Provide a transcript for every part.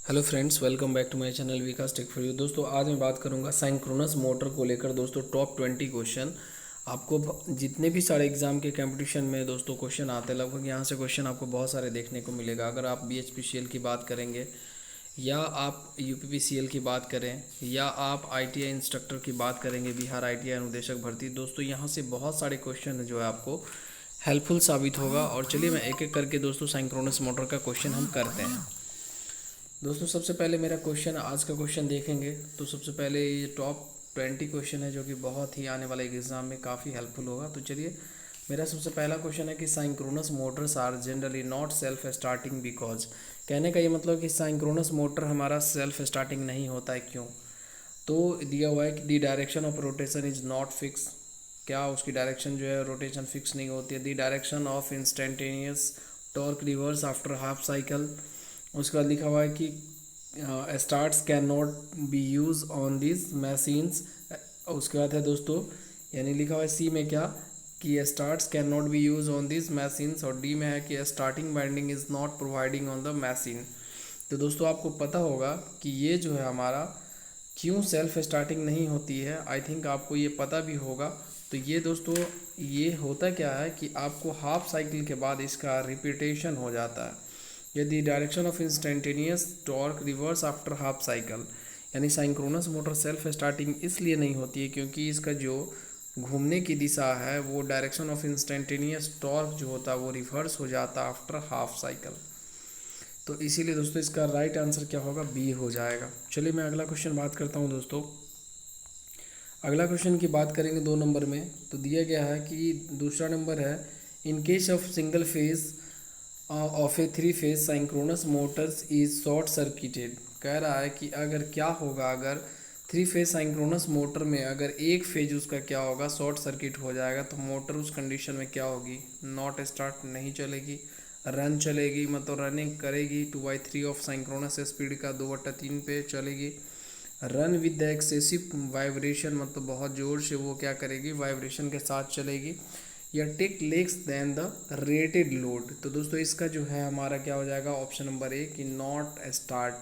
Hello friends, welcome back to my channel Vikas tech for you. दोस्तों आज मैं बात करूंगा साइंक्रोनस मोटर को लेकर। दोस्तों टॉप 20 क्वेश्चन आपको जितने भी सारे एग्जाम के कंपटीशन में दोस्तों क्वेश्चन आते हैं, लगभग यहाँ से क्वेश्चन आपको बहुत सारे देखने को मिलेगा। अगर आप BHPCL की बात करेंगे या आप UPPCL की बात करें या आप ITI इंस्ट्रक्टर की बात करेंगे, बिहार ITI अनुदेशक भर्ती, दोस्तों यहाँ से बहुत सारे क्वेश्चन जो है आपको हेल्पफुल साबित होगा। और चलिए मैं एक एक करके दोस्तों साइंक्रोनस मोटर का क्वेश्चन हम करते हैं। दोस्तों सबसे पहले मेरा क्वेश्चन, आज का क्वेश्चन देखेंगे तो सबसे पहले ये टॉप 20 क्वेश्चन है जो कि बहुत ही आने वाले एग्जाम में काफ़ी हेल्पफुल होगा। तो चलिए मेरा सबसे पहला क्वेश्चन है कि synchronous motors are generally not self starting because. कहने का ये मतलब कि साइंक्रोनस मोटर हमारा सेल्फ स्टार्टिंग नहीं होता है, क्यों? तो दिया हुआ है कि the direction of rotation is not fix. क्या उसकी डायरेक्शन जो है रोटेशन फिक्स नहीं होती है। दी direction of instantaneous torque reverse after half cycle. उसके बाद लिखा हुआ है कि starts can not be use on this machines. उसके बाद है दोस्तों, यानी लिखा हुआ है सी में क्या कि starts can not be use on this machines, और डी में है कि starting binding is not providing on the machine. तो दोस्तों आपको पता होगा कि ये जो है हमारा क्यों सेल्फ स्टार्टिंग नहीं होती है। आई थिंक आपको ये पता भी होगा। तो ये दोस्तों ये होता क्या है कि आपको हाफ साइकिल के बाद इसका रिपीटेशन हो जाता है। यदि direction of instantaneous torque reverse after half cycle, यानी साइंक्रोनस मोटर सेल्फ स्टार्टिंग इसलिए नहीं होती है क्योंकि इसका जो घूमने की दिशा है वो डायरेक्शन ऑफ इंस्टेंटेनियस टॉर्क जो होता है वो रिवर्स हो जाता है आफ्टर हाफ साइकिल। तो इसीलिए दोस्तों इसका राइट आंसर क्या होगा, बी हो जाएगा। चलिए मैं अगला क्वेश्चन बात करता हूँ दोस्तों। अगला क्वेश्चन की बात करेंगे 2 नंबर में। तो दिया गया है कि दूसरा नंबर है, in case of single phase of a 3 phase synchronous motors is short circuited. कह रहा है कि अगर क्या होगा, अगर 3 फेज साइंक्रोनस मोटर में अगर एक फेज उसका क्या होगा, शॉर्ट सर्किट हो जाएगा, तो मोटर उस कंडीशन में क्या होगी, नॉट स्टार्ट नहीं चलेगी, रन चलेगी, मतलब रनिंग करेगी 2/3 ऑफ साइंक्रोनस स्पीड का 2/3 पे चलेगी। Run with the excessive vibration, मतलब बहुत ज़ोर से वो क्या करेगी, वाइब्रेशन के साथ चलेगी, या take less than the rated load. तो दोस्तों इसका जो है हमारा क्या हो जाएगा, ऑप्शन नंबर ए कि नॉट स्टार्ट।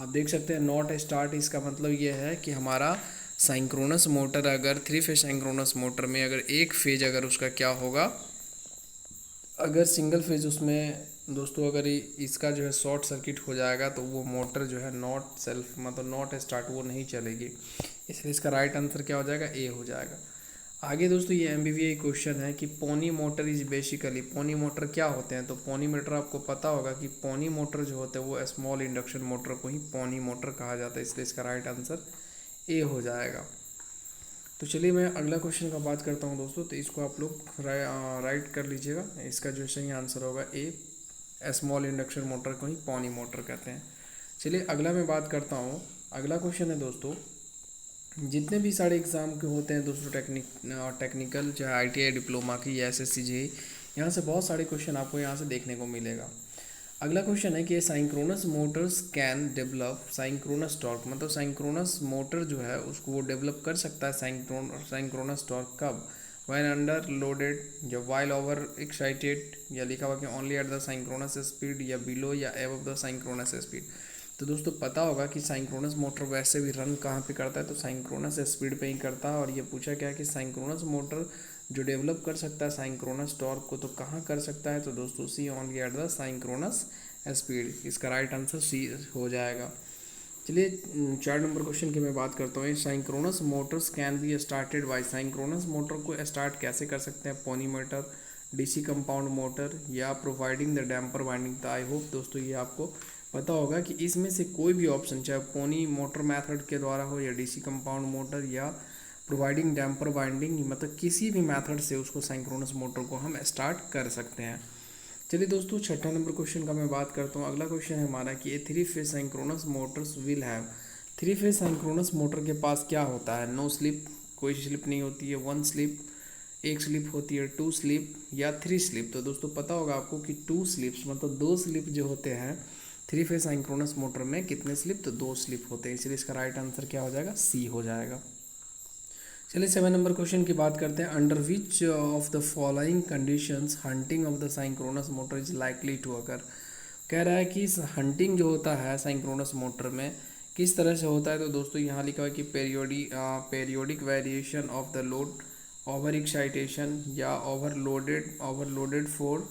आप देख सकते हैं नॉट स्टार्ट, इसका मतलब ये है कि हमारा साइंक्रोनस मोटर अगर 3 फेज साइंक्रोनस मोटर में अगर एक फेज अगर उसका क्या होगा, अगर सिंगल फेज उसमें दोस्तों अगर इसका जो है शॉर्ट सर्किट हो जाएगा तो वो मोटर जो है नॉट सेल्फ मतलब नॉट स्टार्ट वो नहीं चलेगी। इसलिए इसका राइट आंसर क्या हो जाएगा, ए हो जाएगा। आगे दोस्तों ये MBBA क्वेश्चन है कि pony motor is basically, pony motor क्या होते हैं। तो पोनी मोटर आपको पता होगा कि पोनी मोटर जो होते हैं वो स्मॉल इंडक्शन मोटर को ही पोनी मोटर कहा जाता है, इसलिए इसका राइट आंसर ए हो जाएगा। तो चलिए मैं अगला क्वेश्चन का बात करता हूँ दोस्तों। तो इसको आप लोग राइट कर लीजिएगा। इसका जो सही आंसर होगा ए, स्मॉल इंडक्शन मोटर को ही पोनी मोटर कहते हैं। चलिए अगला मैं बात करता हूँ। अगला क्वेश्चन है दोस्तों, जितने भी सारे एग्ज़ाम के होते हैं दोस्तों, टेक्निकल चाहे ITI डिप्लोमा की या SSC JEE, यहाँ से बहुत सारे क्वेश्चन आपको यहाँ से देखने को मिलेगा। अगला क्वेश्चन है कि synchronous motors can develop साइंक्रोनस torque, मतलब साइंक्रोनस मोटर जो है उसको वो डेवलप कर सकता है साइंक्रोनस टॉर्क कब, व्हेन अंडर लोडेड या वाइल ओवर एक्साइटेड, या लिखा हुआ कि ओनली एट द साइंक्रोनस स्पीड, या बिलो या एबव द साइंक्रोनस स्पीड। तो दोस्तों पता होगा कि साइंक्रोनस मोटर वैसे भी रन कहाँ पे करता है, तो साइंक्रोनस स्पीड पे ही करता है। और ये पूछा क्या है कि साइंक्रोनस मोटर जो डेवलप कर सकता है साइंक्रोनस टॉर्क को तो कहाँ कर सकता है, तो दोस्तों सी ओनली एट द साइंक्रोनस स्पीड। इसका राइट आंसर सी हो जाएगा। चलिए 4 नंबर क्वेश्चन की मैं बात करता हूँ। Synchronous motors can be started by, synchronous motor को स्टार्ट कैसे कर सकते हैं, pony motor, DC compound motor, या प्रोवाइडिंग द डैम्पर वाइंडिंग। तो आई होप दोस्तों ये आपको पता होगा कि इसमें से कोई भी ऑप्शन, चाहे पोनी मोटर मेथड के द्वारा हो या DC कंपाउंड मोटर या प्रोवाइडिंग डैम्पर वाइंडिंग, मतलब किसी भी मेथड से उसको साइंक्रोनस मोटर को हम स्टार्ट कर सकते हैं। चलिए दोस्तों 6 नंबर क्वेश्चन का मैं बात करता हूँ। अगला क्वेश्चन है हमारा कि a 3 phase synchronous motors will have, 3 phase synchronous motor के पास क्या होता है, नो स्लिप, कोई स्लिप नहीं होती है, 1 स्लिप, एक स्लिप होती है, 2 स्लिप, या 3 स्लिप। तो दोस्तों पता होगा आपको कि 2 स्लिप्स मतलब 2 स्लिप जो होते हैं 3 फेज साइंक्रोनस मोटर में, कितने स्लिप, तो 2 स्लिप होते हैं। इसलिए इसका राइट आंसर क्या हो जाएगा, सी हो जाएगा। चलिए 7 नंबर क्वेश्चन की बात करते हैं। Under which of the following conditions hunting of the synchronous motor is likely to occur. कह रहा है कि हंटिंग जो होता है साइंक्रोनस मोटर में किस तरह से होता है। तो दोस्तों यहाँ लिखा हुआ है कि periodic variation of the load, over excitation या ओवरलोडेड फॉर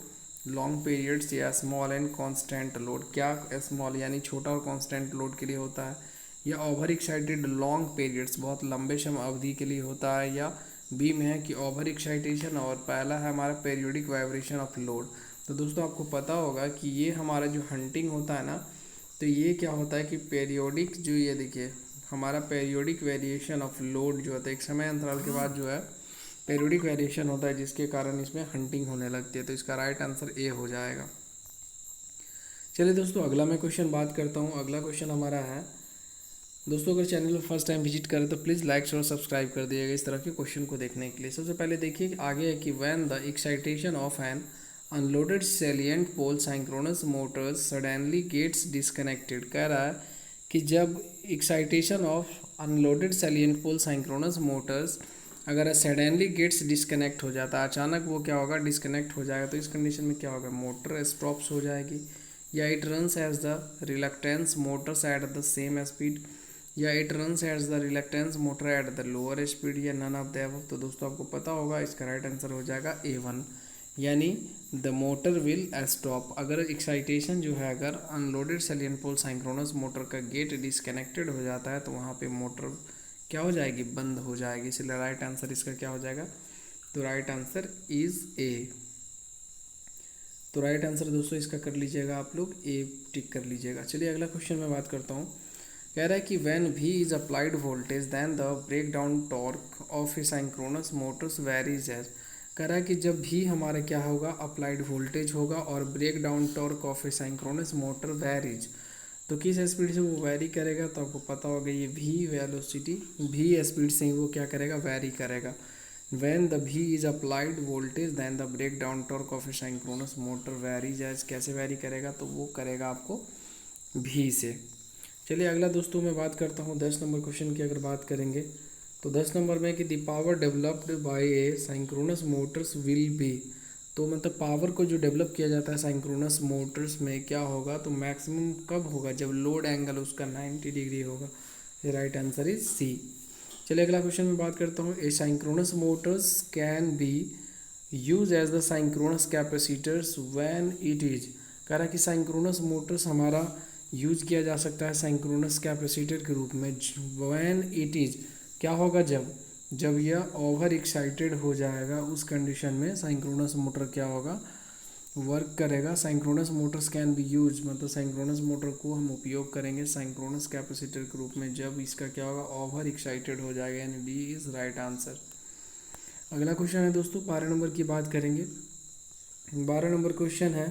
लॉन्ग पीरियड्स, या स्मॉल एंड कांस्टेंट लोड। क्या स्मॉल यानी छोटा और कांस्टेंट लोड के लिए होता है, या ओवर एक्साइटेड लॉन्ग पीरियड्स बहुत लंबे समय अवधि के लिए होता है, या बी में है कि ओवर एक्साइटेशन, और पहला है हमारा पेरियोडिक वाइब्रेशन ऑफ लोड। तो दोस्तों आपको पता होगा कि ये हमारा जो हंटिंग होता है ना, तो ये क्या होता है कि पेरियोडिक जो ये देखिए हमारा पेरियोडिक वेरिएशन ऑफ लोड जो होता है एक समय अंतराल के बाद जो है पेरियोडिक वेरिएशन होता है, जिसके कारण इसमें हंटिंग होने लगती है। तो इसका राइट आंसर ए हो जाएगा। चलिए दोस्तों अगला मैं क्वेश्चन बात करता हूँ। अगला क्वेश्चन हमारा है दोस्तों, अगर चैनल पर फर्स्ट टाइम विजिट करें तो प्लीज़ लाइक और सब्सक्राइब कर दिएगा इस तरह के क्वेश्चन को देखने के लिए। सबसे पहले देखिए आगे है कि when the excitation of an unloaded salient pole synchronous motors suddenly gets disconnected. कह रहा है कि जब excitation of unloaded salient pole synchronous motors अगर सडनली गेट्स डिस्कनेक्ट हो जाता है, अचानक वो क्या होगा, डिस्कनेक्ट हो जाएगा। तो इस कंडीशन में क्या होगा, मोटर स्टॉप्स हो जाएगी, या it runs as the reluctance motors at the same speed, या it runs as the reluctance motor at the lower speed, या नन ऑफ द अबव। तो दोस्तों आपको पता होगा इसका राइट आंसर हो जाएगा A1, यानी द मोटर विल स्टॉप। अगर एक्साइटेशन जो है अगर अनलोडेड सैलिएंट पोल साइंक्रोनस मोटर का गेट डिस्कनेक्टेड हो जाता है तो वहाँ पे मोटर क्या हो जाएगी, बंद हो जाएगी। इसलिए राइट आंसर इसका क्या हो जाएगा, तो राइट आंसर इज ए। तो राइट आंसर दोस्तों इसका कर लीजिएगा आप लोग, ए टिक कर लीजिएगा। चलिए अगला क्वेश्चन मैं बात करता हूँ। कह रहा है कि when V is applied voltage then the breakdown torque of a synchronous motors varies as. कह रहा है कि जब भी हमारा क्या होगा, अप्लाइड वोल्टेज होगा और breakdown torque of a synchronous motor varies, तो किस स्पीड से वो वेरी करेगा। तो आपको पता होगा ये V वेलोसिटी, V स्पीड से ही वो क्या करेगा, वेरी करेगा। When the V is applied voltage then the breakdown torque of a synchronous motor varies as. कैसे वेरी करेगा, तो वो करेगा आपको V से। चलिए अगला दोस्तों मैं बात करता हूँ 10 नंबर क्वेश्चन की। अगर बात करेंगे तो 10 नंबर में कि the power developed by a synchronous motors will be. तो मतलब पावर को जो डेवलप किया जाता है साइंक्रोनस मोटर्स में क्या होगा, तो मैक्सिमम कब होगा, जब लोड एंगल उसका 90 डिग्री होगा। ये राइट आंसर इज सी। चलिए अगला क्वेश्चन में बात करता हूँ। A synchronous motors can be use as the synchronous capacitors when it is. कह रहा है कि साइंक्रोनस मोटर्स हमारा यूज किया जा सकता है साइंक्रोनस कैपेसिटर के रूप में व्हेन इट इज, क्या होगा, जब यह ओवर एक्साइटेड हो जाएगा, उस कंडीशन में साइंक्रोनस मोटर क्या होगा, वर्क करेगा। साइंक्रोनस मोटर्स कैन बी यूज, मतलब साइंक्रोनस मोटर को हम उपयोग करेंगे साइंक्रोनस कैपेसिटर के रूप में जब इसका क्या होगा, ओवर एक्साइटेड हो जाएगा, यानी डी इज राइट आंसर। अगला क्वेश्चन है दोस्तों 12 नंबर की बात करेंगे। 12 नंबर क्वेश्चन है,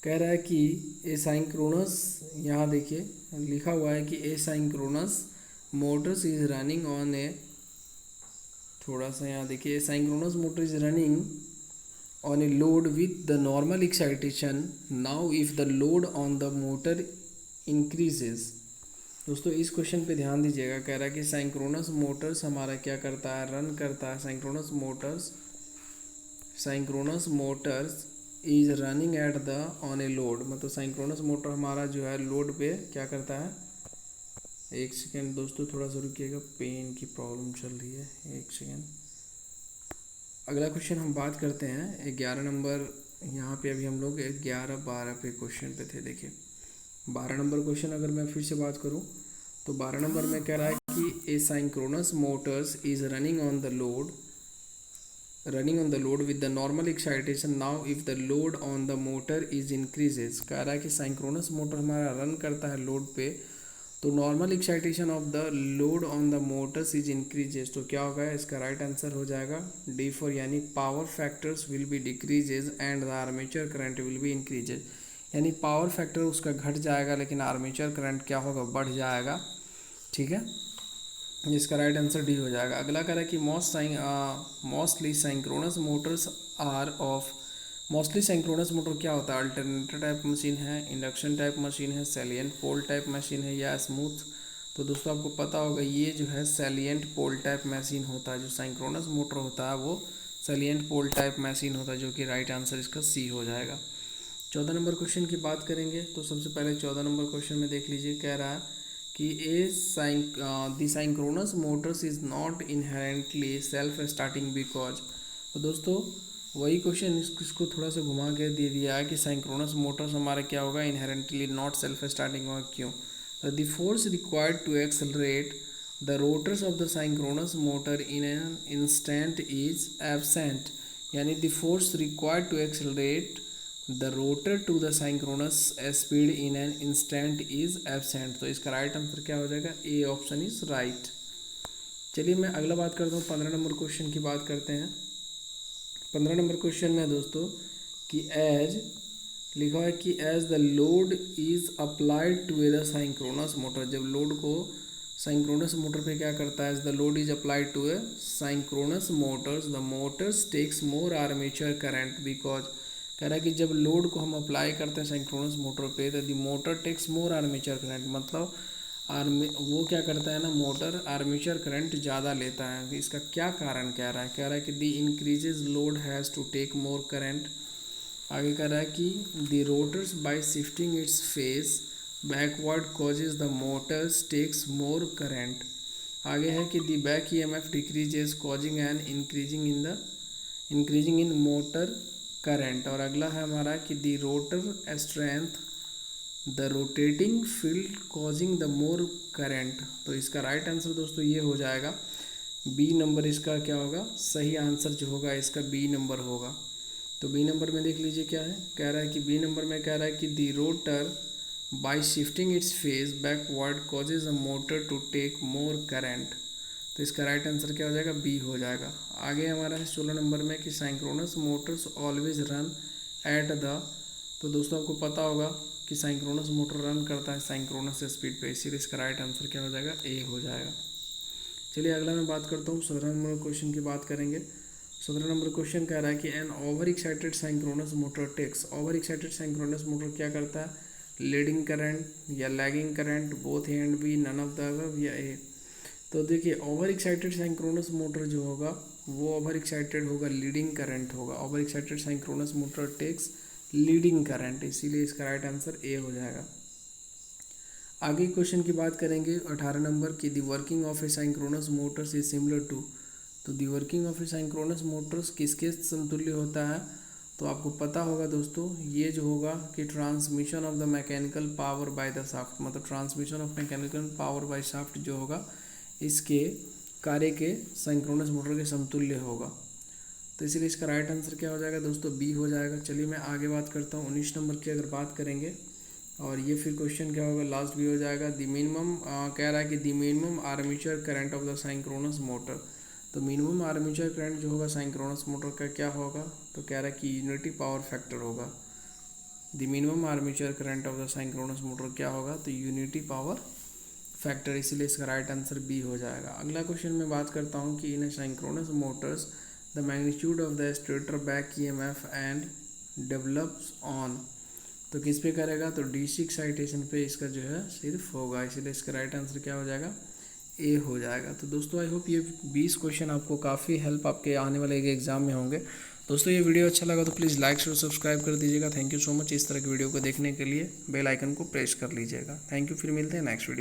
कह रहा है कि ए साइंक्रोनस, यहाँ देखिए लिखा हुआ है कि a synchronous motors is running on a, थोड़ा सा यहाँ देखिए, a synchronous motor is running on a load with the normal excitation now if the load on the motor increases. दोस्तों इस क्वेश्चन पे ध्यान दीजिएगा। कह रहा है कि साइंक्रोनस मोटर्स हमारा क्या करता है, रन करता है। Synchronous motors is running at the on a load, मतलब साइंक्रोनस मोटर हमारा जो है लोड पे क्या करता है। एक सेकेंड दोस्तों थोड़ा सा रुकिएगा, पेन की प्रॉब्लम चल रही है, एक सेकेंड। अगला क्वेश्चन हम बात करते हैं 11 नंबर। यहाँ पे अभी हम लोग 11-12 पे क्वेश्चन पे थे। देखिए 12 नंबर क्वेश्चन अगर मैं फिर से बात करूँ तो 12 नंबर में कह रहा है कि a synchronous motors is running on the load with the normal excitation now if the load on the motor is increases। कह रहा है कि साइंक्रोनस मोटर हमारा रन करता है लोड पे, तो normal excitation of the load on the Motors is increases. तो क्या होगा, इसका राइट आंसर हो जाएगा D4, यानी power factors will be decreases and the armature current will be increases. यानी पावर फैक्टर उसका घट जाएगा लेकिन आर्मेचर करंट क्या होगा, बढ़ जाएगा। ठीक है, जिसका राइट आंसर डी हो जाएगा। अगला कह रहा है कि मोस्टली साइंक्रोनस मोटर क्या होता है, अल्टरनेटर टाइप मशीन है, इंडक्शन टाइप मशीन है, सैलिएंट पोल टाइप मशीन है, या स्मूथ। तो दोस्तों आपको पता होगा ये जो है सैलिएंट पोल टाइप मशीन होता है। जो साइंक्रोनस मोटर होता है वो सैलिएंट पोल टाइप मशीन होता है, जो कि राइट आंसर इसका सी हो जाएगा। 14 नंबर क्वेश्चन की बात करेंगे तो सबसे पहले 14 नंबर क्वेश्चन में देख लीजिए, कह रहा है कि the synchronous Motors is not inherently self starting because. तो दोस्तों वही क्वेश्चन इसको थोड़ा सा घुमा के दे दिया है कि सिंक्रोनस मोटर्स हमारा क्या होगा, इनहेरेंटली नॉट सेल्फ स्टार्टिंग होगा, क्यों। The force required to accelerate the rotors of the synchronous motor in an instant is absent, यानी the force required to accelerate the rotor to the synchronous speed in an instant is absent. तो इसका right answer क्या हो जाएगा, A option is right. चलिए मैं अगला बात करता हूँ, 15 नंबर क्वेश्चन की बात करते हैं। 15 नंबर क्वेश्चन में दोस्तों कि एज लिखा है कि as the load is applied to the synchronous motor, जब लोड को सिंक्रोनस मोटर पे क्या करता है, as the load is applied to a synchronous motors the motors takes more armature current because. कह रहा है कि जब लोड को हम अप्लाई करते हैं सिंक्रोनस मोटर पे तो the motor takes more armature current, मतलब वो क्या करता है ना, मोटर आर्मेचर करंट ज़्यादा लेता है। इसका क्या कारण कह रहा है, कह रहा है कि the increases load has to take more current. आगे कह रहा है कि the rotors by shifting its face backward causes the motors takes more current. आगे है कि the back EMF decreases causing an increasing in motor current. और अगला है हमारा कि the rotor strength the rotating field causing the more current. तो इसका राइट आंसर दोस्तों ये हो जाएगा बी नंबर, इसका क्या होगा, सही आंसर जो होगा इसका बी नंबर होगा। तो बी नंबर में देख लीजिए क्या है, कह रहा है कि बी नंबर में कह रहा है कि the rotor by shifting its face backward causes a motor to take more current. तो इसका राइट आंसर क्या हो जाएगा, बी हो जाएगा। आगे हमारा है 16 नंबर में कि synchronous Motors always run at the. तो दोस्तों आपको पता होगा कि सिंक्रोनस मोटर रन करता है सिंक्रोनस स्पीड पे, इसीलिए इसका राइट आंसर क्या हो जाएगा, ए हो जाएगा। चलिए अगला मैं बात करता हूँ, 17 नंबर क्वेश्चन की बात करेंगे। 17 नंबर क्वेश्चन कह रहा है कि an over excited synchronous motor takes. Over excited synchronous motor क्या करता है, लीडिंग करंट या lagging current, both A and B, none of the above या ए। तो देखिए ओवर एक्साइटेड सिंक्रोनस मोटर जो होगा वो ओवर एक्साइटेड होगा, लीडिंग करंट होगा। Over excited synchronous motor takes leading current, इसीलिए इसका राइट आंसर ए हो जाएगा। आगे क्वेश्चन की बात करेंगे 18 नंबर की the working of a synchronous motors is similar to. तो the working of a synchronous motors किसके समतुल्य होता है, तो आपको पता होगा दोस्तों ये जो होगा कि transmission of the mechanical power by the shaft, मतलब transmission of mechanical power by shaft जो होगा इसके कार्य के सिंक्रोनस मोटर के समतुल्य होगा। तो इसीलिए इसका राइट आंसर क्या हो जाएगा दोस्तों, बी हो जाएगा। चलिए मैं आगे बात करता हूँ 19 नंबर की अगर बात करेंगे, और ये फिर क्वेश्चन क्या होगा, लास्ट भी हो जाएगा। द मिनिमम कह रहा है कि the minimum armature current of the synchronous motor. तो मिनिमम आर्मेचर करंट जो होगा सिंक्रोनस मोटर का क्या होगा, तो कह रहा है कि यूनिटी पावर फैक्टर होगा। The minimum armature current of the synchronous motor क्या होगा, तो यूनिटी पावर फैक्टर, इसीलिए इसका राइट आंसर बी हो जाएगा। अगला क्वेश्चन में बात करता हूँ कि in synchronous motors the magnitude of the stator back EMF and develops on. तो किस पे करेगा, तो डीसी एक्साइटेशन पे इसका जो है सिर्फ होगा, इसीलिए इसका राइट आंसर क्या हो जाएगा, ए हो जाएगा। तो दोस्तों आई होप ये 20 क्वेश्चन आपको काफ़ी हेल्प आपके आने वाले एग्जाम में होंगे। दोस्तों ये वीडियो अच्छा लगा तो प्लीज़ लाइक शेयर सब्सक्राइब कर दीजिएगा। Thank you so much. इस तरह की वीडियो को देखने के लिए बेल आइकन को प्रेस कर लीजिएगा। थैंक यू, फिर मिलते हैं नेक्स्ट वीडियो।